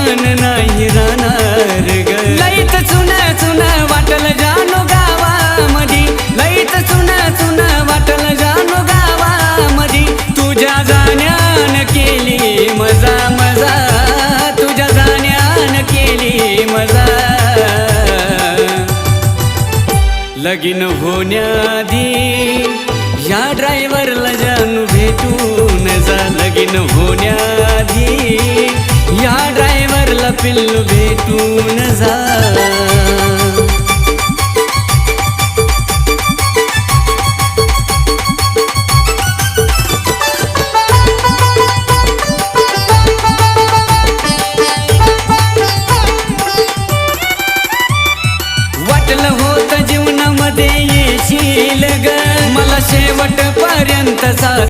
मन नाही राहणार ग लईत चुन चुन वाटल जानू गावामधी लईत चुन चुन वाटल जानू गावामधी तुझ्या जाण्यान केली मजा मजा तुझ्या जाण्यान केली मजा लगीन होण्याआधी या ड्रायव्हरला जानू भेटून जा लगीन होण्याआधी या ड्रायव्हरला पिल्लू भेटून जा वाटलं होतं जीवनामध्ये येशील ग मला शेवटपर्यंत साथ